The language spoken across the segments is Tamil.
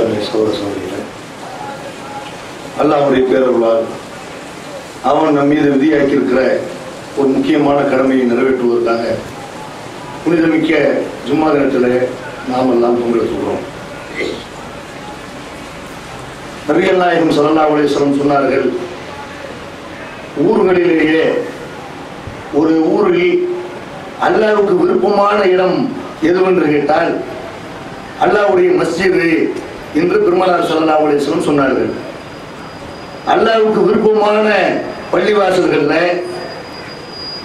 அருமை சகோதர சகோதரிகளே, அல்லாஹ்வுடைய பேரருளால் அவன் நம் மீது விதியாக்கியிருக்கிற ஒரு முக்கியமான கடமையை நிறைவேற்றுவதற்காக புனிதமிக்க ஜும்மா தினத்தில் நாம் எல்லாம் பங்கெடுத்துக்கிறோம். நபிகள் நாயகம் ஸல்லல்லாஹு அலைஹி வஸல்லம் சொன்னார்கள், ஊர்களிலேயே ஒரு ஊரில் அல்லாஹ்வுக்கு விருப்பமான இடம் எதுவென்று கேட்டால் அல்லாஹ்வுடைய மஸ்ஜித் என்று பெருமானார் ஸல்லல்லாஹு அலைஹி வஸல்லம் சொன்னார்கள். அல்லாஹ்வுக்கு விருப்பமான பள்ளிவாசல்கள்ல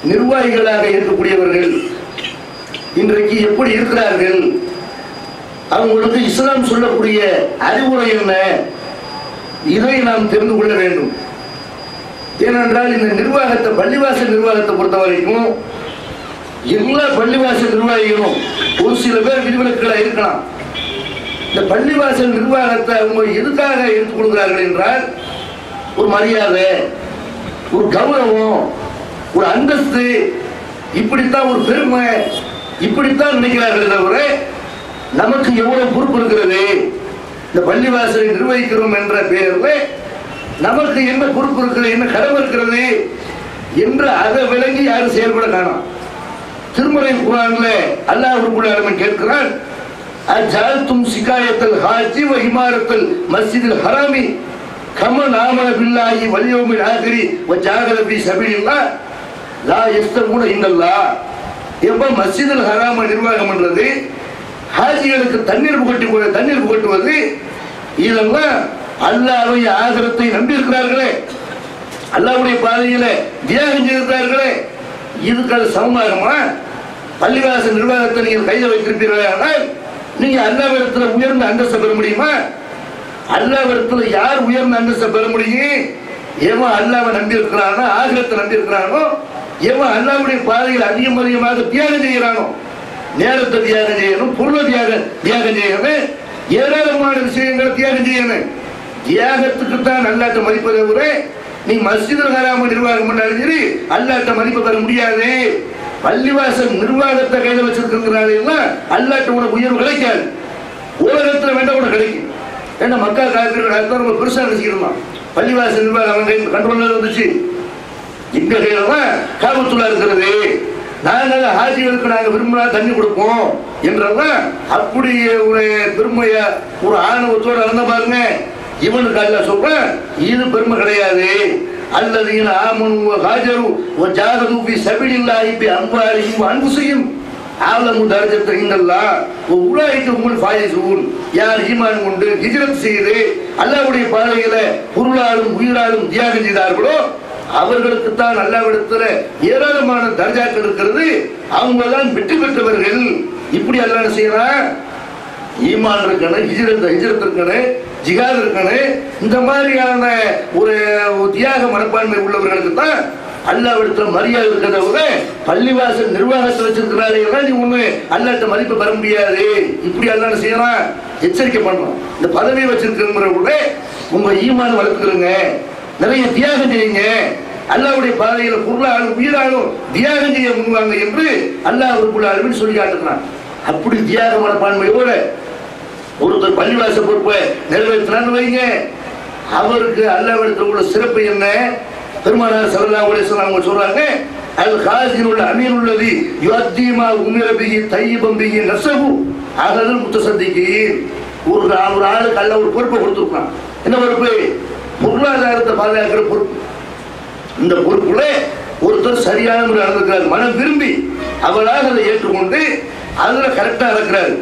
நிர்வாகிகளாக இருக்கக்கூடியவர்கள் இன்றைக்கு எப்படி இருக்கிறார்கள், அவங்களுக்கு இஸ்லாம் சொல்லக்கூடிய அறிவுரை என்ன, இதை நாம் தெரிந்து கொள்ள வேண்டும். ஏனென்றால் இந்த நிர்வாகத்தை, பள்ளிவாசல் நிர்வாகத்தை பொறுத்த வரைக்கும் எல்லா பள்ளிவாசல் நிர்வாகிகளும் ஒரு சில பேர் விதிவிலக்குகளாக இருக்கலாம். இந்த பள்ளிவாசல் நிர்வாகத்தை அவங்க எதுக்காக எடுத்துக் கொடுக்கிறார்கள் என்றால், ஒரு மரியாதை, ஒரு கௌரவம், ஒரு அந்தஸ்து, இப்படித்தான் ஒரு பெருமை, இப்படித்தான் நினைக்கிறார்கள். தவிர நமக்கு எவ்வளவு பொறுப்பு இருக்கிறது, இந்த பள்ளிவாசலை நிர்வகிக்கிறோம் என்ற பெயரில் நமக்கு என்ன பொறுப்பு இருக்கிறது, என்ன கடமை இருக்கிறது என்று அதை விளங்கி யாரும் செயல்பட காணோம். திருமறை குர்ஆன்ல அல்லாஹ் ரப்பல் ஆலமீன் கேட்கிறான், அஜஅல்தும் சிகாயத்தல் ஹாஜி வ இமாரத்தல் மஸ்ஜிதில் ஹராமி கமன் ஆமன பில்லாஹி வல் யௌமில் ஆகிரி வ ஜாஹத ஃபீ சபீலில்லாஹ் லா யஸ்தகுன இன்னல்லாஹ். எப்ப மஸ்ஜிதுல் ஹராம நிர்வாகம் பண்றது, ஹாஜிகளுக்கு தண்ணீர் புகட்டுவது, இதெல்லாம் அல்லாஹ்வை ஆகிரத்தை நம்பி இருக்கிறார்களே, அல்லாஹ்வுடைய பாதையில தியாகம் செய்திருக்கிறார்களே, இதுக்கு அது சமமாகுமா? பள்ளிவாசல் நிர்வாகத்தை நீங்கள் கையில் வைத்திருப்பீர்களே, ஆனால் நீங்க அல்லாஹ்விடத்தில் உயர்ந்த அந்தஸ்தை பெற முடியுமா? அல்லாஹ்விடத்தில் யார் உயர்ந்த அந்தஸ்தை பெற முடியும்? எவன் அல்லாஹ்வை நம்பி இருக்கிறானோ, ஆகிரத்தை நம்பி இருக்கிறானோ, எவன் அல்லாஹ்வுடைய பாதையில் அதிகமாக தியாகம் செய்கிறானோ, நேரத்தை தியாகம் செய்யணும், பொருளை தியாகம் செய்யணும், ஏராளமான விஷயங்களை தியாகம் செய்யணும். தியாகத்துக்கு தான் அல்லாஹ்ட்ட மதிப்பதை விட நீ மஸ்ஜிதுல் ஹராம நிர்வாகம் பண்ணாலும் சரி அல்லாஹ்ட்ட மதிப்பு பெற முடியாது. பள்ளிவாசல் நிர்வாகத்தை கையில் வச்சிருக்கிறாங்க, அல்லாஹ்ட்ட உனக்கு உயர்வு கிடைக்காது. உலகத்தில் வேண்டாம் உனக்கு கிடைக்கும். ஏன்னா மக்கள் காலத்தில் ரொம்ப பெருசாக நினைச்சுக்கலாம். பள்ளிவாசல் நிர்வாகம் அவங்க கண்ட்ரோல்ல இருந்துச்சு. எங்க கையில தான் காபத்துல்லா இருக்கிறது, நாங்கள் ஹாஜிகளுக்கு நாங்கள் விரும்பினா தண்ணி கொடுப்போம் என்றவன் அப்படி ஒரு பெருமைய ஒரு ஆணவத்தோடு இருந்த பாருங்க. இவனுக்கு அல்லாஹ் சொல்றேன், இது பெருமை கிடையாது. அல்லதீன ஆமனு ஹாஜரு வ ஜாஹது ஃபீ சபீலில்லாஹி பி அம்வாலிஹிம் வ அன்ஃபுஸிஹிம் அலமு தரஜத்த இன்னல்லாஹ் வ உலாயிக ஹுமுல் ஃபாயிஸூன். யார் ஈமான் கொண்டு ஹிஜ்ரத் செய்து அல்லாஹ்வுடைய பாதையில பொருளாலும் உயிராலும் தியாகம் செய்தார்களோ அவர்களுக்கு தான் அல்லாஹ்விடத்தில் ஏராளமான தர்ஜாக்கள் இருக்கிறது, அவங்க தான் வெற்றி பெற்றவர்கள். இப்படி அல்லாஹ் செய்யறான். ஈமான் இருக்கணும், ஹிஜ்ரத் இருக்கணும், ஜிஹாத் இருக்கணும். இந்த மாதிரியான ஒரு தியாக மனப்பான்மை உள்ளவர்களுக்கு தான் அல்லாஹ்விடத்தில் மரியாதை இருக்கிறத விட பள்ளிவாசல் நிர்வாகத்தை வச்சிருக்கிறார்கள் நீ ஒண்ணு அல்லாஹ்ட்ட மதிப்பு பெற முடியாது. இப்படி அல்லாஹ் செய்யறான், எச்சரிக்கை பண்ணணும். இந்த பதவியை வச்சிருக்கிறவங்க உங்க ஈமான் வளர்த்துக்கிறங்க, நிறைய தியாகம் செய்யுங்க, அல்லாஹ்வுடைய பாதையில பொருளாலும் உயிராலும் தியாகம் செய்ய முன்வாங்க என்று அல்லாஹ் ரப்பல் ஆலமீன் சொல்லி காட்டுறான். அப்படி தியாக மனப்பான்மையோட ஒருத்தர் பள்ளிவாசல் பொறுப்பை நிறைவேற்றினான்னு வைங்க, அவருக்கு அல்லாஹ்விடத்தில் உள்ள சிறப்பு என்ன? பெருமானார் ஸல்லல்லாஹு அலைஹி வஸல்லம் அவங்க சொல்றாங்க, அல் காஸினுல் அமீனுல்லதி யுஅத்தீமா உமிர பிஹி தையிபன் பிஹி நஸபு அகதுல் முத்தசத்திகீன். ஒரு ஆளுக்கு அல்லாஹ் ஒரு பொறுப்பை கொடுத்துருக்கான். என்ன பொறுப்பு? பொருளாதாரத்தை பாதுகாக்கிற பொறுப்பு. இந்த பொறுப்புல ஒருத்தர் சரியான முறை நடந்திருக்கிறார், மனம் விரும்பி அவளாக அதை ஏற்றுக்கொண்டு அதுல கரெக்டா இருக்கிறார்.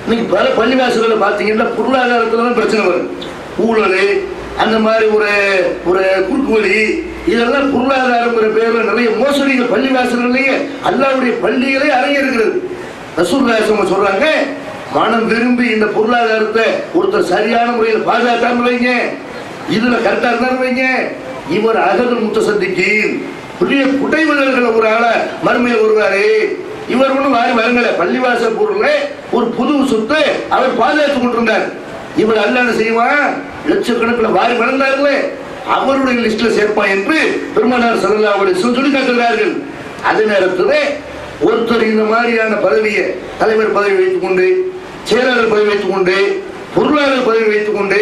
இன்னைக்கு பல பள்ளிவாசல்களை பார்த்தீங்கன்னா பொருளாதாரத்துல தான் பிரச்சனை வரும். ஊழல், அந்த மாதிரி ஒரு குறுக்கு வழி, இதெல்லாம் பொருளாதாரம் பேர்ல நிறைய மோசடிகள் பள்ளிவாசல்கள்லயே அல்லாஹ்வுடைய பள்ளிகளே அரங்கேறுகிறது. ரசூலுல்லாஹி சொல்றாங்க, மனம் விரும்பி இந்த பொருளாதாரத்தை ஒருத்தர் சரியான முறையில் பாதுகாக்காம வைங்க, இதுல கரெக்டா இருந்தாலும் வைங்க, இவர் அகதுல் முத்தசத்திகீன், பெரிய குடைவீரர்கள் ஒரு ஆள மறுமையில் வருவாரு. இவர் ஒன்றும் வாரி வரங்கல, பள்ளிவாசல் பொருள்ல ஒரு புது சொத்து அவர் பாதுகாத்துக் கொண்டிருந்தார். இவர் அல்லாஹ் செய்வான், லட்சக்கணக்கில் வாரி வளர்ந்தார்களே அவருடைய லிஸ்ட்ல சேர்ப்பான் என்று பெருமானார் ஸல்லல்லாஹு அலைஹி வஸல்லம் சொல்லி காட்டுகிறார்கள். அதே நேரத்தில் ஒருத்தர் இந்த மாதிரியான பதவியை, தலைவர் பதவி வைத்துக் கொண்டு, செயலாளர் பதவி வைத்துக் கொண்டு பொருளாதார பதவி வைத்துக் கொண்டு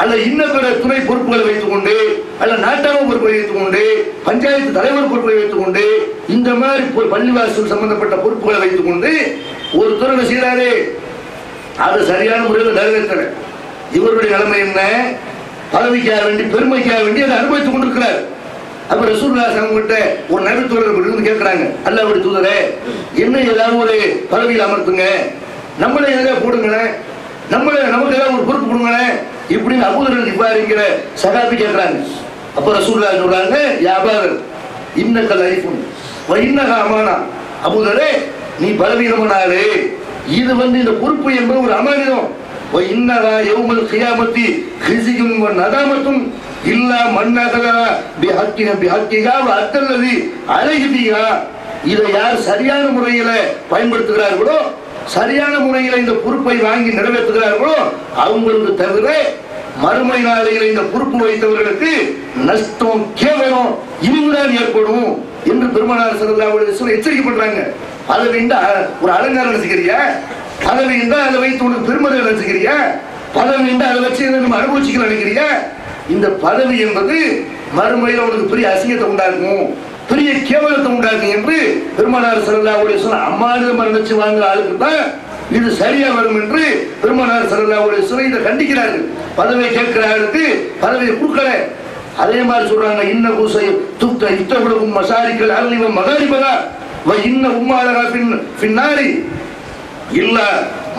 அல்ல இன்ன பிற துணை பொறுப்புகளை வைத்துக் கொண்டு அல்ல நாட்டாளர் பொறுப்பை வைத்துக் கொண்டு பஞ்சாயத்து தலைவர் பொறுப்பை வைத்துக் கொண்டு இந்த மாதிரி பள்ளிவாசல் சம்பந்தப்பட்ட பொறுப்புகளை வைத்துக் கொண்டு ஒரு துறை செய்யறாரு, அது சரியான முறையில் நிறைவேற்ற இவருடைய நிலைமை என்ன? பதவிக்காக வேண்டி பெருமைக்காக வேண்டி அதை அனுபவித்துக் கொண்டிருக்கிறார். அப்ப ரசூலுல்லாஹி அவங்ககிட்ட ஒரு நபித்தோழர் கேட்கிறாங்க, அல்லாஹ்வுடைய தூதரே என்ன ஏதாவது ஒரு பதவியில் அமர்த்துங்க, நம்மளே ஏதாவது போடுங்களேன், நமக்கு ஏதாவது ஒரு பொறுப்பு கொடுங்களேன் இப்படின்னு அபூதர் இவ்வாறுங்கிற சகாபி கேட்கிறாங்க. அப்ப ரசூலுல்லாஹி சொல்றாங்க, யா அபூதர் இன்னக்கல் ஐஃபுன் வ இன்னஹா அமானா, அபூதரே நீ பலவீனமானாலே இது இந்த பொறுப்பு என்பது ஒரு அமானிதம். வ இன்னஹா யௌமல் கியாமத்தி ஹிஸியும் வ நதாமத்தும் இல்லா மன்னகலா பிஹக்கிஹா வ அத்தல்லதி அலைஹி பிஹா. இதை யார் சரியான முறையில் பயன்படுத்துகிறார்களோ, சரியான முறையில் இந்த பொறுப்பை வாங்கி நிறைவேற்றுகிறார்களோ அவங்களுக்கு தவிர மறுமை நாளையில் இந்த பொறுப்பு வைத்தவர்களுக்கு நஷ்டம் கேவலம் இதுதான் ஏற்படும் என்று பெருமானார் ஸல்லல்லாஹு அலைஹி வஸல்லம் எச்சரிக்கை பண்றாங்க. பதவி ஒரு அலங்காரம் நினைச்சுக்கிறியா? பதவி அதை வைத்து உனக்கு பெருமதி நினைச்சுக்கிறியா? பதவி அதை வச்சு நம்ம அனுபவிச்சுக்க நினைக்கிறியா? இந்த பதவி என்பது மறுமையில் அவனுக்கு பெரிய அசிங்கத்தை உண்டாக்கும், பெரிய கேவலத்தை உண்டாக்கும் என்று பெருமானார் ஸல்லல்லாஹு அலைஹி வஸல்லம் அம்மானிதம் நினைச்சு வாங்குற ஆளுக்கு தான் இது சரியா வரும் என்று பெருமானார் ஸல்லல்லாஹு அலைஹி வஸல்லம் இதை கண்டிக்கிறார்கள். பதவியை கேட்கிற ஆளுக்கு பதவியை கொடுக்கல. அதே மாதிரி சொல்றாங்க, இன்ன பூசை துப்த இத்தகுலகும் மசாரிக்கல் அல்லிவம் மகாரிபதா வ இன்ன உம்மாலகா பின்னாரி இல்ல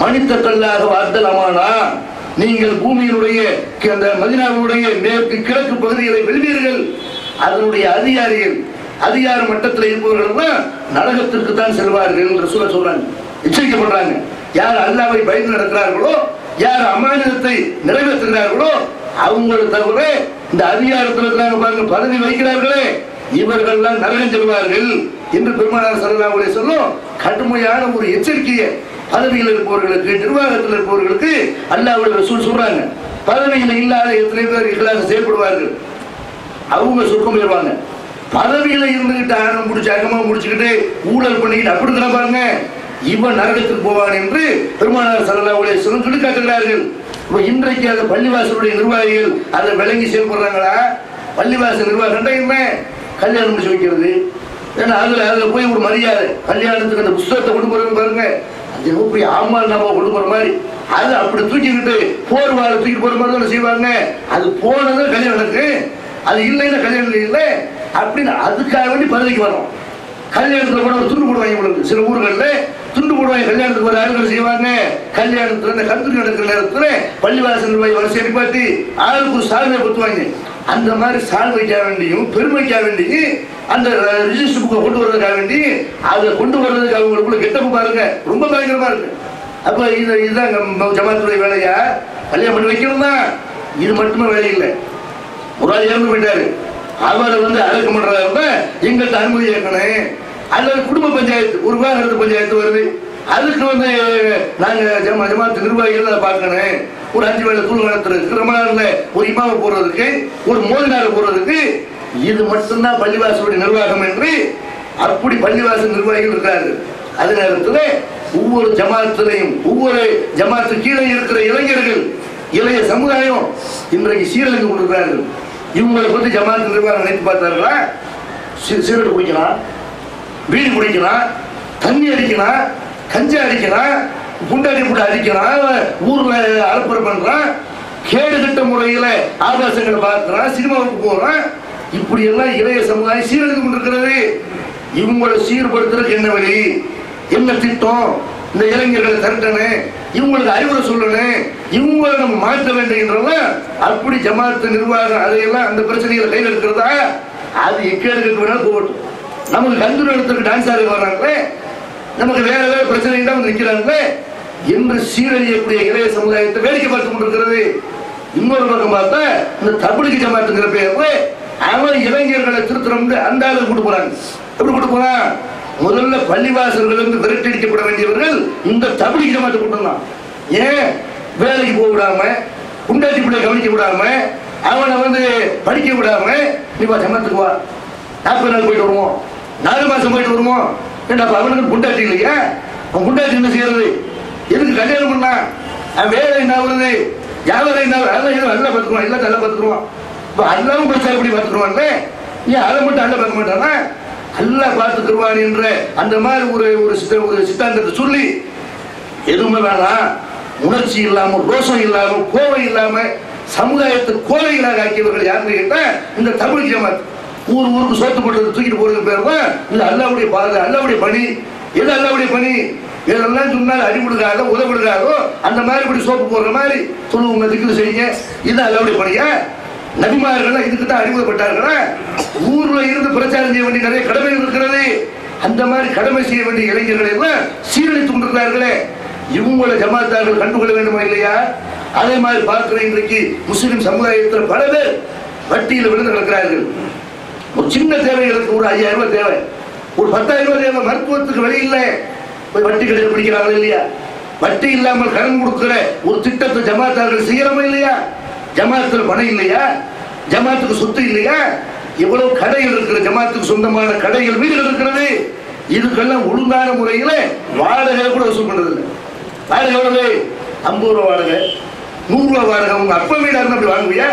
மனிதக்கல்லாக வார்த்தலமானா. நீங்கள் பூமியினுடைய அந்த மதீனாவுடைய மேற்கு கிழக்கு பகுதிகளை வெல்வீர்கள், அதனுடைய அதிகார மட்டத்தில் இருப்பவர்கள் தான் நரகத்திற்கு தான் செல்வார்கள் என்று சொல்றாங்க, எச்சரிக்கை பண்றாங்க. யார் அல்லாஹ்வை பயந்து நடக்கிறார்களோ, யார் அமானிதத்தை நிறைவேற்றுகிறார்களோ அவங்களை தவிர இந்த அதிகாரத்தில் இருக்கிறாங்க பாருங்க, பதவி வைக்கிறார்களே இவர்கள் தான் நரகம் செல்வார்கள் என்று பெருமானார் ஸல்லல்லாஹு அலைஹி வஸல்லம் கடுமையான ஒரு எச்சரிக்கையை பதவியில் இருப்பவர்களுக்கு, நிர்வாகத்தில் இருப்பவர்களுக்கு அல்லாஹ்வுடைய ரசூல் சொல்றாங்க. பதவியில் இல்லாத எத்தனை பேர் இஹ்லாஸ் செயல்படுவார்கள், அவங்க சொர்க்கம் பெறுவாங்க. பதவியில இருந்துகிட்டு ஆணம் முடிச்சு அகமாக முடிச்சுக்கிட்டு ஊழல் பண்ணிக்கிட்டு அப்படி தான் பாருங்க இவன் நரகத்துக்கு போவான் என்று பெருமானார் ஸல்லல்லாஹு அலைஹி வஸல்லம் சொல்லி காட்டுகிறார்கள். இப்போ இன்றைக்கு அந்த பள்ளிவாசலுடைய நிர்வாகிகள் அதை விளங்கி செயல்படுறாங்களா? பள்ளிவாசல் நிர்வாகம் என்ன? கல்யாணம் முடிச்சு வைக்கிறது, ஏன்னா அதுல போய் ஒரு மரியாதை, கல்யாணத்துக்கு அந்த புஸ்தகத்தை கொண்டு போறது பாருங்க, அது எப்படி ஆமால் நாம கொண்டு போற மாதிரி அது அப்படி தூக்கிக்கிட்டு போர்வாலை தூக்கிட்டு போற மாதிரி தான் செய்வாங்க. அது போனது கல்யாணத்துக்கு, அது இல்லைன்னா கல்யாணம் இல்லை அப்படின்னு அதுக்காக வேண்டி பதவிக்கு வரும். கல்யாணத்துல கூட ஒரு துண்டு போடுவாங்க, உங்களுக்கு சில ஊர்களில் துண்டு போடுவாங்க. கல்யாணத்துக்கு ஒரு ஆளுகள் செய்வாங்க, கல்யாணத்துல இந்த கருத்து நடக்கிற நேரத்துல பள்ளிவாசல் நிர்வாகி வரிசை பார்த்து ஆளுக்கு ஒரு சால்வை கொடுத்துவாங்க. அந்த மாதிரி சால்வைக்காக வேண்டியும் பெருமைக்காக வேண்டியும் அந்த ரிஜிஸ்டர் புக்கை கொண்டு வர்றதுக்காக வேண்டி அதை கொண்டு வர்றதுக்கு அவங்களுக்குள்ள கெட்டப்பு பாருங்க, ரொம்ப பயங்கரமா இருக்கு. அப்ப இதுதான் ஜமாத்துடைய வேலையா? கல்யாணம் பண்ணி வைக்கணும் தான், இது மட்டுமே வேலை இல்லை. ஒரு ஆள் இறந்து போயிட்டாரு, அவரை அடக்கம் பண்றாருன்னா எங்கள்கிட்ட அனுமதி கேட்கணும். அல்லது குடும்ப பஞ்சாயத்து, ஒரு விவாகரத்து பஞ்சாயத்து வருது, அதுக்கு நாங்க ஜமாத்து நிர்வாகிகள் அதை பார்க்கணும். ஒரு 5 வேளை தூள் நடத்துறதுக்கு, ரமலான்ல ஒரு இமாம போடுறதுக்கு, ஒரு மோதினார போடுறதுக்கு, இது மட்டும்தான் பள்ளிவாசலுடைய நிர்வாகம் என்று அப்படி பள்ளிவாசல் நிர்வாகிகள் இருக்கிறார்கள். அதே நேரத்தில் ஒவ்வொரு ஜமாத்திலையும் ஒவ்வொரு ஜமாத்து கீழே இருக்கிற இளைஞர்கள், இளைய சமுதாயம் இன்றைக்கு சீரழிந்து கொண்டிருக்கிறார்கள். இவங்களை பற்றி ஜமாத்து நிர்வாகம் நினைத்து பார்த்தார்களா? சிகரெட் குடிக்கலாம், வீடு குடிக்கலாம், தண்ணி அடிக்கலாம், கஞ்சா அடிக்கலாம், புண்டாடி புண்டை அடிக்கலாம், ஊர்ல அலப்பறை பண்றான், கேடு கட்ட முறையில ஆபாசங்களை பார்க்கிறான், சினிமாவுக்கு போறான். இப்படி எல்லாம் இளைய சமுதாயம் சீரழிந்து கொண்டிருக்கிறது. இவங்களை சீர்படுத்துறதுக்கு என்ன வழி, என்ன திட்டம்? இந்த இளைஞர்களை திரட்டணும், இவங்களுக்கு அறிவுரை சொல்லணும், இவங்களை நம்ம மாற்ற வேண்டுகின்றன. அப்படி ஜமாத்து நிர்வாகம் அதையெல்லாம் அந்த பிரச்சனைகளை கையில் இருக்கிறதா? அது எக்கேடு வேணாலும் போகட்டும். நமக்கு கந்தூர் இடத்துக்கு டான்ஸ் ஆடி வர்றாங்களே, நமக்கு வேற வேற பிரச்சனை தான் நிற்கிறாங்களே என்று சீரழியக்கூடிய இளைய சமுதாயத்தை வேடிக்கை பார்த்து கொண்டிருக்கிறது. இன்னொரு பக்கம் பார்த்தா இந்த தபிலிகி ஜமாத்துங்கிற பேர்ல அவன் இளைஞர்களை திருத்தம் அந்த ஆளு கூட்டு போறாங்க. எப்படி கூட்டு போறான்? முதல்ல பள்ளிவாசல்கள் விரட்டடிக்கப்பட வேண்டியவர்கள் இந்த தபிலிகி ஜமாத்தை கூட்டலாம். ஏன் வேலைக்கு போக விடாம, குண்டாட்டி பிள்ளை கவனிக்க விடாம, அவனை படிக்க விடாம, நீ வா ஜமாத்துக்கு வா, 40 நாள் போயிட்டு வருவோம், 4 மாசம் போயிட்டு வருவோம். ஏன்னா அவனுக்கு குண்டாட்டி இல்லையா? அவன் குண்டாட்டி என்ன செய்யறது? எதுக்கு கல்யாணம் பண்ணா? வேலை என்ன வருது, வியாபாரம் என்ன நல்லா பார்த்துக்குவான், எல்லாத்தையும் நல்லா பார்த்துக்குவான். இப்போ அல்லாவும் பிரச்சனை எப்படி பார்த்துக்குவான்ல, ஏன் அதை மட்டும் அல்ல பார்க்க மாட்டானா? அல்லா பார்த்துக்குவான் என்ற அந்த மாதிரி ஒரு சித்தாந்தத்தை சொல்லி எதுவுமே வேணாம், உணர்ச்சி இல்லாமல், ரோஷம் இல்லாமல், கோவை இல்லாம சமுதாயத்தை கோவைகளாக ஆக்கியவர்கள் யாருன்னு கேட்டா இந்த தமிழ் ஜமாத். ஊருக்கு சோத்து போட்டு தூக்கிட்டு போறது பேர் தான் இது அல்லாவுடைய பாதை, அல்லாவுடைய பணி. எது அல்லாவுடைய பணி? இதெல்லாம் சொன்னால் அடிபடுகாதோ உதவிடுகாதோ அந்த மாதிரி இப்படி சோப்பு போடுற மாதிரி சொல்லுவங்க, திக்கு செய்யுங்க, இது அல்லாவுடைய பணியா? நபிமார்கள் இதுக்கு தான் அறிமுகப்பட்டார்களா? ஊர்ல இருந்து பிரச்சாரம் செய்ய வேண்டிய நிறைய கடமைகள் இருக்கிறது. அந்த மாதிரி கடமை செய்ய வேண்டிய இளைஞர்களை எல்லாம் சீரழித்துக் கொண்டிருக்கிறார்களே, இவங்களை ஜமாத்தார்கள் கண்டுகொள்ள வேண்டுமா இல்லையா? அதே மாதிரி பார்க்கிற இன்றைக்கு முஸ்லிம் சமுதாயத்தில் பல பேர் வட்டியில் விழுந்து கிடக்கிறார்கள். ஒரு சின்ன தேவைகளுக்கு ஒரு 5000 ரூபாய் தேவை, ஒரு 10,000 ரூபாய் தேவை, மருத்துவத்துக்கு வழி இல்லை, போய் வட்டி கடையில் பிடிக்கிறாங்க இல்லையா? வட்டி இல்லாமல் கடன் கொடுக்கிற ஒரு திட்டத்தை ஜமாத்தார்கள் செய்யறோமா இல்லையா? ஜமாத்துல பணம் இல்லையா? ஜமாத்துக்கு சொத்து இல்லையா? எவ்வளவு கடைகள் இருக்கிற, ஜமாத்துக்கு சொந்தமான கடைகள், வீடுகள் இருக்கிறது. இதுக்கெல்லாம் ஒழுங்கான முறையில் வாடகை கூட வசூல் பண்றது இல்லை. வாடகை எவ்வளவு? 50 ரூபா வாடகை, 100 ரூபா வாடகை. உங்க அப்பா வீடா இருந்தா அப்படி வாங்குவியா?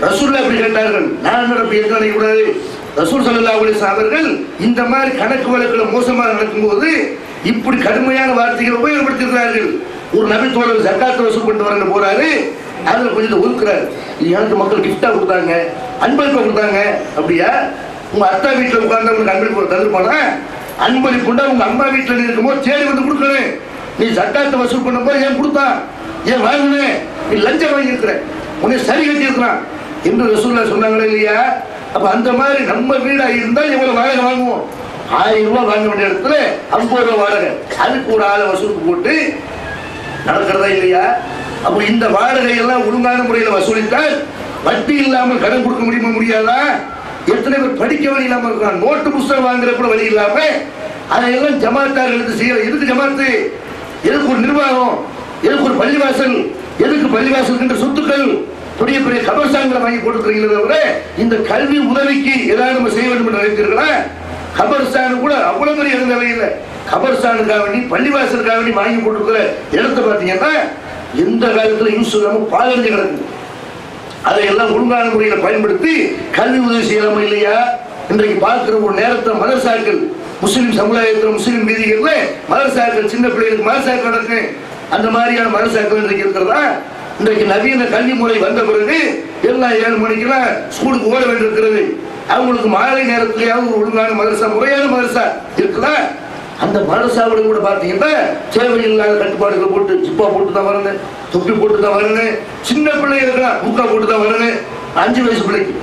ரசூல் அப்படி கேட்டார்கள், நான் அப்படி இருக்க நினைக்கூடாது. ரசூல் ஸல்லல்லாஹு அலைஹி வஸல்லம் அவர்கள் இந்த மாதிரி கணக்கு வழக்குல மோசமாக நடக்கும்போது இப்படி கடுமையான வார்த்தைகளை உபயோகப்படுத்திருக்கிறார்கள். ஒரு நபி தோழர் ஜக்காத் வசூல் பண்ணிட்டு வரங்க போறாரு, அதுல கொஞ்சம் ஒதுக்குறாரு. எனக்கு மக்கள் கிஃப்டா கொடுத்தாங்க, அன்பளிப்பா கொடுத்தாங்க. அப்படியா? உங்க அத்தா வீட்டுல உட்கார்ந்து உங்களுக்கு அன்பளிப்பு தந்துருப்பானா? அன்பளிப்புண்டா உங்க அம்மா வீட்டுல இருக்கும்போது தேடி வந்து கொடுக்கணும். நீ ஜக்காத்தை வசூல் பண்ணும்போது ஏன் கொடுத்தா, ஏன் வாங்கினேன், நீ லஞ்சம் வாங்கி இருக்கிற, உன்னை சரி கட்டி இருக்கிறான் என்று ரசூலுல்லாஹ் சொன்னாங்களே இல்லையா? அப்ப அந்த மாதிரி நம்ம வீடா இருந்தால் எவ்வளவு வாடகை வாங்குவோம்? 1000 ரூபாய் வாங்க வேண்டிய இடத்துல 50 ரூபாய் வாடகை, அதுக்கு ஒரு ஆளை வசூலுக்கு போட்டு நடக்கிறதா இல்லையா? அப்ப இந்த வாடகை எல்லாம் ஒழுங்கான முறையில் வசூலித்தால் வட்டி இல்லாமல் கடன் கொடுக்க முடியுமா, முடியாதா? எத்தனை பேர் படிக்க வழி இல்லாம இருக்கான், நோட்டு புத்தகம் வாங்குற கூட வழி இல்லாம அதையெல்லாம் ஜமாத்தார்கள் செய்ய. எதுக்கு ஜமாத்து? எதுக்கு ஒரு நிர்வாகம்? எதுக்கு ஒரு பள்ளிவாசல்? எதுக்கு பள்ளிவாசல் என்ற சொத்துக்கள் பெரிய பெரிய கபர்ஸ்தான்களை வாங்கி போட்டுக்கிறீங்களே தவிர இந்த கல்வி உதவிக்கு ஏதாவது நம்ம செய்ய வேண்டும் என்று நினைத்தீர்களா? கபர்ஸ்தான் கூட அவ்வளவு பெரிய இடம் தேவையில்லை. கபர்ஸ்தானுக்காக வேண்டி, பள்ளிவாசலுக்காக வேண்டி வாங்கி போட்டுருக்கிற இடத்தை பார்த்தீங்கன்னா எந்த காலத்தில் யூஸ் இல்லாமல் பாலடைஞ்சு கிடக்குது. அதையெல்லாம் ஒழுங்கான முறையில் பயன்படுத்தி கல்வி உதவி செய்யலாமா இல்லையா? இன்றைக்கு பார்க்கிற ஒரு நேரத்தில் மதரசாக்கள், முஸ்லிம் சமுதாயத்தில், முஸ்லிம் வீதிகளில் மதரசாக்கள், சின்ன பிள்ளைகளுக்கு மதரசாக்கள் நடக்கு. அந்த மாதிரியான மதரசாக்கள் இன்றைக்கு இருக்கிறதா? இன்றைக்கு நவீன கல்வி முறை வந்த பிறகு எல்லாம் 7 மணிக்கெல்லாம் ஸ்கூலுக்கு ஓட வேண்டியிருக்கிறது. அவங்களுக்கு மாலை நேரத்திலேயாவது ஒரு ஒழுங்கான மதரசா, முறையான மதரசா இருக்குதா? அந்த மதரசாவில் கூட பார்த்தீங்கன்னா தேவையில்லாத கட்டுப்பாடுகளை போட்டு ஜிப்பா போட்டு தான் வரணும், தொப்பி போட்டு தான் வரணும், சின்ன பிள்ளைகளுக்கு முக்கா போட்டு தான் வரணும், 5 வயசு பிள்ளைக்கு,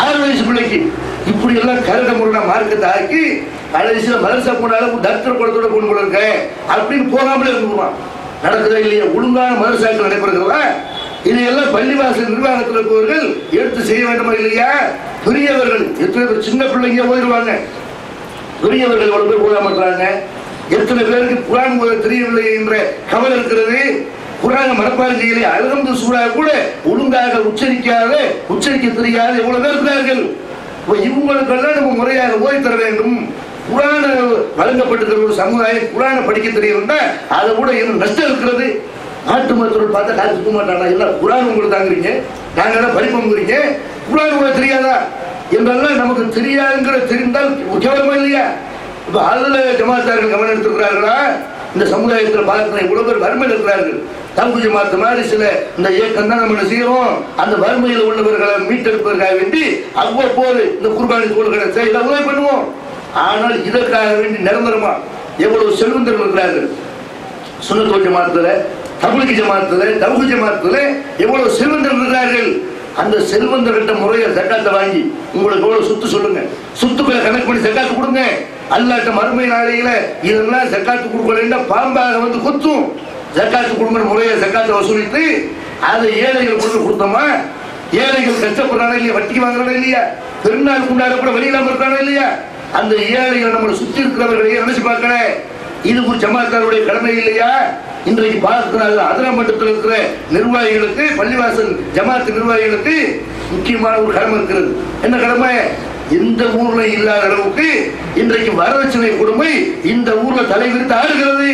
6 வயசு பிள்ளைக்கு இப்படி எல்லாம் கரட முறையான மார்க்கத்தை ஆக்கி கடைசியில மதரசா போனாலும் தர்த்தர் குளத்தோட கொண்டு போல இருக்க அப்படின்னு போகாமலே இருந்துருவான். நடக்குதா இல்லையா? ஒழுங்கான மதரசாக்கள் நடைபெறுகிறதா? இதையெல்லாம் பள்ளிவாசல் நிர்வாகத்தில் இருப்பவர்கள் எடுத்து செய்ய வேண்டுமா இல்லையா? பெரியவர்கள் எத்தனை பேர் சின்ன பிள்ளைங்க போயிடுவாங்க, பெரியவர்கள் எவ்வளவு பேர் போகாம இருக்கிறாங்க. எத்தனை பேருக்கு குர்ஆன் ஓத தெரியவில்லை என்ற கவலை இருக்கிறது. குர்ஆன் மனப்பாடம் செய்யலை, அல்ஹம்து சூரா கூட ஒழுங்காக உச்சரிக்க தெரியாத எவ்வளவு பேர் இருக்கிறார்கள். இவங்களுக்கெல்லாம் நம்ம முறையாக ஓதி தர வேண்டும். குர்ஆன் வழங்கப்பட்டிருக்கிற ஒரு சமுதாயம் குர்ஆனை படிக்க தெரியலன்னா அதை கூட என்ன நஷ்டம் இருக்கிறது. நாட்டு மருத்துவர் பார்த்தா காசு தூக்க மாட்டானா? எல்லாம் குர்ஆன் உங்களுக்கு தாங்குறீங்க, நாங்க எல்லாம் படிப்போங்கிறீங்க, குர்ஆன் உங்களுக்கு தெரியாதா என்றெல்லாம் நமக்கு தெரியாதுங்கிற தெரிந்தால் கேவலமா இல்லையா? இப்ப அதுல ஜமாத்தார்கள் கவனம் எடுத்துக்கிறார்களா? இந்த சமுதாயத்தில் பார்க்கிற இவ்வளவு பேர் வறுமையில் இருக்கிறார்கள். தம்பு ஜமாத்து மாதிரி சில இந்த இயக்கம் தான் நம்ம செய்யறோம். அந்த வறுமையில் உள்ளவர்களை மீட்டெடுப்பதற்காக வேண்டி அவ்வப்போது இந்த குர்பானி தோள்களை செய்ய உதவி பண்ணுவோம். ஆனால் இதற்காக வேண்டி நிரந்தரமா எவ்வளவு செல்வந்தர்கள் இருக்கிறார்கள். சுன்னத்துல் ஜமாத்துல, தப்லீக் ஜமாத்துல, தவ்ஹீத் ஜமாத்துல எவ்வளவு செல்வந்தர்கள் இருக்கிறார்கள். அந்த செல்வந்தர்கிட்ட முறையை ஜக்காத்தை வாங்கி உங்களுக்கு எவ்வளவு சொத்து சொல்லுங்க, சொத்துக்களை கணக்கு பண்ணி ஜக்காத்து கொடுங்க. அல்லாஹ்ட்ட மறுமை நாளையில இதெல்லாம் ஜக்காத்து கொடுக்கலன்னா பாம்பாக வந்து கொத்தும். ஜக்காத்து கொடுங்கிற முறையை ஜக்காத்தை வசூலித்து அதை ஏழைகள் கொண்டு கொடுத்தோமா? ஏழைகள் கஷ்டப்படுறானா இல்லையா? வட்டிக்கு வாங்குறானா இல்லையா? பெருநாள் கொண்டாட கூட வெளியிலாம இருக்கானா இல்லையா? அந்த ஏழைகள் நம்மளை சுற்றி இருக்கிறவர்களையே நினைச்சு பார்க்கல. இது ஒரு ஜமாத்தாருடைய கடமை இல்லையா? இன்றைக்கு பார்க்கிறார்கள் அதிராமட்டத்தில் இருக்கிற நிர்வாகிகளுக்கு, பள்ளிவாசல் ஜமாத்து நிர்வாகிகளுக்கு முக்கியமான ஒரு கடமை இருக்கிறது. என்ன கடமை? இந்த ஊர்ல இல்லாத அளவுக்கு இன்றைக்கு வரதட்சணை கொடுமை இந்த ஊர்ல தலைவிரித்து ஆடுகிறது.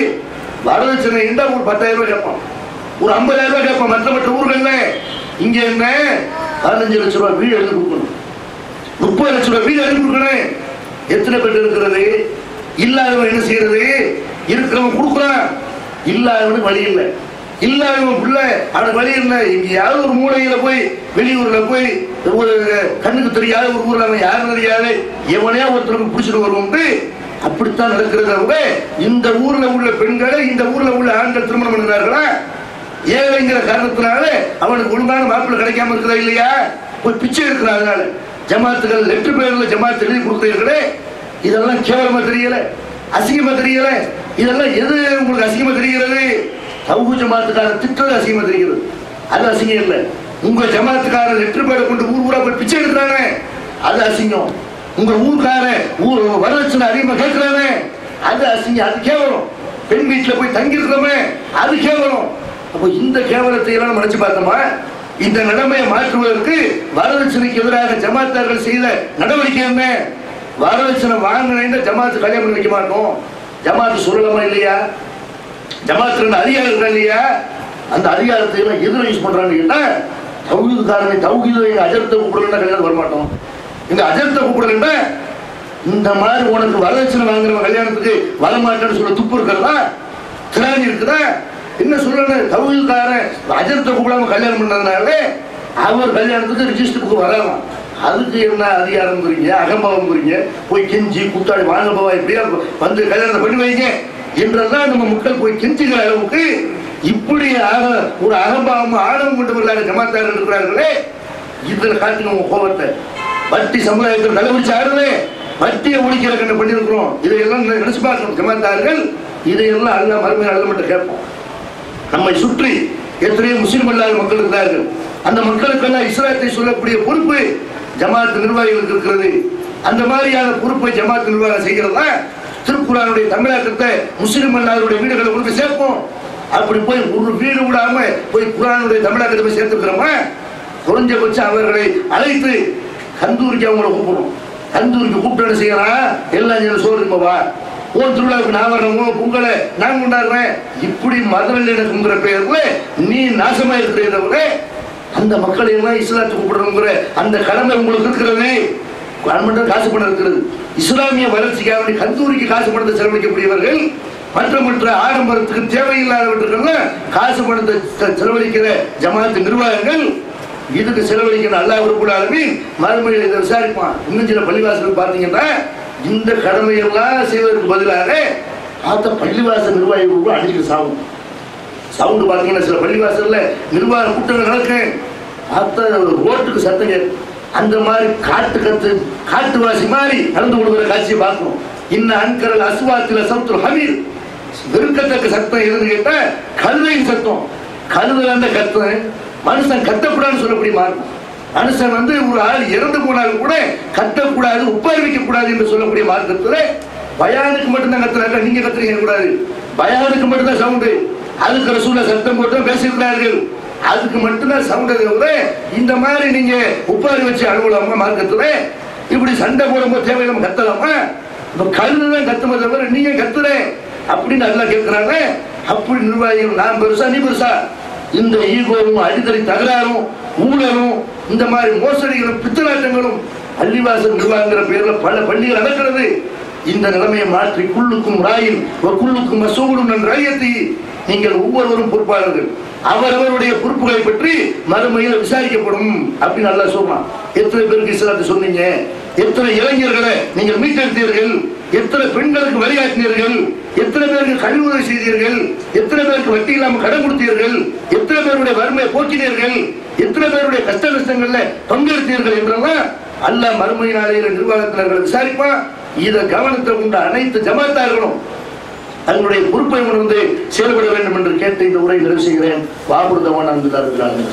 வரதட்சணை என்றால் ஒரு 10,000 ரூபாய் கேட்பான். ஒரு 50,000 ரூபாய் கேட்போம். மற்ற ஊர்கள்ல இங்க என்ன 15 லட்சம் ரூபாய் வீடு எழுதி கொடுக்கணும், 30 லட்சம் ரூபாய் வீடு எழுதி கொடுக்கணும். எத்தனை பேர் இருக்கிறது? இல்லாதவன் என்ன செய்யறது? இருக்கிறவன் கொடுக்குறான், இல்லாதவனுக்கு வழி இல்லை. இல்லாதவன் பிள்ளை அவனுக்கு வழி இல்லை. எங்கேயாவது ஒரு மூலையில போய் வெளியூர்ல போய் ஒரு கண்ணுக்கு தெரியாத ஒரு ஊர்ல அவன் யாரும் தெரியாது எவனையா ஒருத்தருக்கு பிடிச்சிட்டு வருவோம். அப்படித்தான் நடக்கிறது. இந்த ஊர்ல உள்ள பெண்களை இந்த ஊர்ல உள்ள ஆண்கள் திருமணம் பண்ணுகிறார்களா? ஏழைங்கிற காரணத்தினால அவனுக்கு ஒழுங்கான மாப்பிள்ளை கிடைக்காம இருக்கிறதா இல்லையா? போய் பிச்சை எடுக்கிறான். அதனால ஜமாத்துகள் லெட்டர் பேர்ல ஜமாத் எழுதி கொடுத்தீர்களே, இதெல்லாம் கேவலமா தெரியல, அசிங்கமா தெரியல. இதெல்லாம் எது உங்களுக்கு அசிங்கமா தெரிகிறது? தௌஹீத் ஜமாத்துக்கார திட்டம் அசிங்கமா தெரிகிறது. அது அசிங்கம் இல்லை. உங்க ஜமாத்துக்கார லெட்டர் பேரை கொண்டு ஊர் ஊரா போய் பிச்சை எடுக்கிறானே அது அசிங்கம். உங்க ஊர்க்கார வரதட்சணை அதிகமா கேட்கிறானே அது அசிங்கம், அது கேவலம். பெண் வீட்டுல போய் தங்கி இருக்கிறோமே அது கேவலம். அப்போ இந்த கேவலத்தை எல்லாம் நினைச்சு பார்த்தோமா? இந்த நிலைமையை மாற்றுவதற்கு வரதட்சணைக்கு எதிராக ஜமாத்தார்கள் செய்த நடவடிக்கை என்ன? வரதட்சணை வாங்கின ஜமாத்து கல்யாணம் பண்ணி வைக்க மாட்டோம். ஜமாத்து சொல்லலாமா இல்லையா? ஜமாத்து அதிகாரம் இருக்கா இல்லையா? அந்த அதிகாரத்தை எல்லாம் எதிர யூஸ் பண்றாங்க. தௌஹீத்காரனை தௌஹீத் அஜர்த்தை கூப்பிடலன்னா கல்யாணம் வரமாட்டோம். இந்த அஜர்த்தை கூப்பிடலன்னா இந்த மாதிரி உனக்கு வரதட்சணை வாங்குற கல்யாணத்துக்கு வரமாட்டேன்னு சொல்ல துப்பு இருக்கிறதா? திராணி இருக்குதா? என்ன சொல்லணும்? தௌஹீத்காரன் அஜர்த்தை கூப்பிடாம கல்யாணம் பண்ணதுனால அவர் கல்யாணத்துக்கு ரிஜிஸ்டருக்கு வரலாம். அதுக்கு என்ன அதிகாரம் புரியுங்க, அகம்பாவம் புரியுங்க, போய் கெஞ்சி கூத்தாடி வாங்க போவா இப்படியா வந்து கல்யாணத்தை பண்ணி வைங்க என்றெல்லாம் நம்ம மக்கள் போய் கெஞ்சுகிற அளவுக்கு இப்படி ஒரு அகம்பாவம் ஆணவம் கொண்டவர்களாக ஜமாத்தார்கள் இருக்கிறார்களே. இதுல காட்டுங்க உங்க கோபத்தை. வட்டி சமுதாயத்தில் தலைவரிச்சு ஆடுறதே, வட்டியை ஒழிக்கிற கண்ண பண்ணியிருக்கிறோம். இதையெல்லாம் நினைச்சு பார்க்கணும் ஜமாத்தார்கள். இதையெல்லாம் அல்ல மறுமையை அல்ல மட்டும் கேட்போம். நம்மை சுற்றி எத்தனையோ முஸ்லிம் அல்லாத மக்கள் இருக்கிறார்கள். அந்த மக்களுக்கெல்லாம் இஸ்லாத்தை சொல்லக்கூடிய பொறுப்பு ஜமாத் நிர்வாகிகளுக்கு இருக்கிறது. அந்த மாதிரியான பொறுப்பை ஜமாத் நிர்வாகம் செய்கிறதா? திருக்குறானுடைய தமிழாக்கத்தை முஸ்லிம் அல்லாதவருடைய வீடுகளை கொண்டு சேர்ப்போம். அப்படி போய் ஒரு வீடு விடாம போய் குரானுடைய தமிழாக்கத்தை போய் சேர்த்துக்கிறோமா? குறைஞ்சபட்சம் அவர்களை அழைத்து கந்தூரிக்கு அவங்களை கூப்பிடணும். கந்தூரிக்கு கூப்பிட்டு செய்யலாம், எல்லாம் சோறுவா ஓன் திருவிழாவுக்கு நான் வரணும், பொங்கலை நான் கொண்டாடுறேன், இப்படி மதநல்லிணக்கம்ங்கிற பெயர்ல நீ நாசமா இருக்கிற அந்த மக்களை எல்லாம் இஸ்லாத்துக்கு கூப்பிடணுங்கிற அந்த கடமை உங்களுக்கு இருக்கிறது. கவர்மெண்ட் காசு பணம் இருக்கிறது. இஸ்லாமிய வளர்ச்சிக்காக கந்தூரிக்கு காசு பணத்தை செலவழிக்கக்கூடியவர்கள் மற்ற ஆடம்பரத்துக்கு தேவையில்லாதவற்றுக்கெல்லாம் காசு பணத்தை செலவழிக்கிற ஜமாத்து நிர்வாகங்கள் இதுக்கு செலவழிக்கணும். அல்லாஹ் ரப்பல் ஆலமீன் மறுமையில் இதை விசாரிப்பான். இன்னும் சில பள்ளிவாசல் பார்த்தீங்கன்னா இந்த கடமையெல்லாம் செய்வதற்கு பதிலாக பார்த்த பள்ளிவாசல் நிர்வாகிகள் அடிக்கிற சவுண்டு பார்த்தீங்கன்னா சில பள்ளிவாசல்ல நிர்வாக கூட்டங்கள் நடக்கும். பார்த்த ரோட்டுக்கு சத்தங்க அந்த மாதிரி காட்டுவாசி மாதிரி நடந்து கொள்கிற காட்சியை பார்க்கணும். இன்னும் அன்கரல் அஸ்வாத்தில சவுத்துல் ஹமீர், வெறுக்கத்தக்க சத்தம் எதுன்னு கேட்டா கழுதையின் சத்தம். கழுதை அந்த கத்தம் மனுஷன் கத்தக்கூடாதுன்னு சொல்லக்கூடிய மார்க்கம். மனுஷன் ஒரு ஆள் இறந்து போனாலும் கூட கத்தக்கூடாது, உப்பாரிக்க கூடாது என்று சொல்லக்கூடிய மார்க்கத்துல பயானுக்கு மட்டும்தான் கத்துறாங்க. நீங்க கத்துறீங்க கூடாது, பயானுக்கு மட்டும்தான் சவுண்டு. அதுக்கு ரசூலா சத்தம் போட்டு பேசியிருக்கிறார்கள், அதுக்கு மட்டும்தான் சவுண்டு. இந்த மாதிரி நீங்க உப்பாரி வச்சு அலுவலாமா மார்க்கத்துல? இப்படி சண்டை போடும்போது தேவையில்லாம கத்தலாமா? கழுதுதான் கத்துமே தவிர நீங்க கத்துற அப்படின்னு எல்லாம் கேட்கிறாங்க. அப்படி நிர்வாகிகள் நான் பெருசா நீ பெருசா, இந்த ஈகோவும் அடித்தடி தகராறும் ஊழலும் இந்த மாதிரி மோசடிகளும் பித்தலாட்டங்களும் பள்ளிவாசல் நிர்வாகங்கிற பேர்ல பல பள்ளிகள் நடக்கிறது. இந்த நிலைமையை மாற்றி குள்ளுக்கும் ராயின் குள்ளுக்கும் மசூடும் நன் ராயத்தை நீங்கள் ஒவ்வொருவரும் பொறுப்பாளர்கள், அவரவருடைய பொறுப்புகளை பற்றி மறுமையில் விசாரிக்கப்படும் அப்படின்னு நல்லா சொல்றான். எத்தனை பேருக்கு இஸ்லாத்தை சொன்னீங்க? எத்தனை இளைஞர்களை நீங்கள் மீட்டெடுத்தீர்கள்? எத்தனை பெண்களுக்கு வழிகாட்டினீர்கள்? எத்தனை பேருக்கு கல்வி செய்தீர்கள்? எத்தனை பேருக்கு வட்டி இல்லாமல் கடன் கொடுத்தீர்கள்? எத்தனை பேருடைய வறுமையை போக்கினீர்கள்? எத்தனை பேருடைய கஷ்ட நஷ்டங்கள்ல பங்கெடுத்தீர்கள் என்றெல்லாம் அல்லாஹ் மறுமை நாளையில நிர்வாகத்தினர்கள் விசாரிப்பா. இதை கவனத்தை கொண்ட அனைத்து ஜமாத்தார்களும் தங்களுடைய பொறுப்பை உணர்ந்து செயல்பட வேண்டும் என்று கேட்டு இந்த உரை நிறைவு செய்கிறேன். வாபுர்தவான் அன்பு தருகிறார்கள்.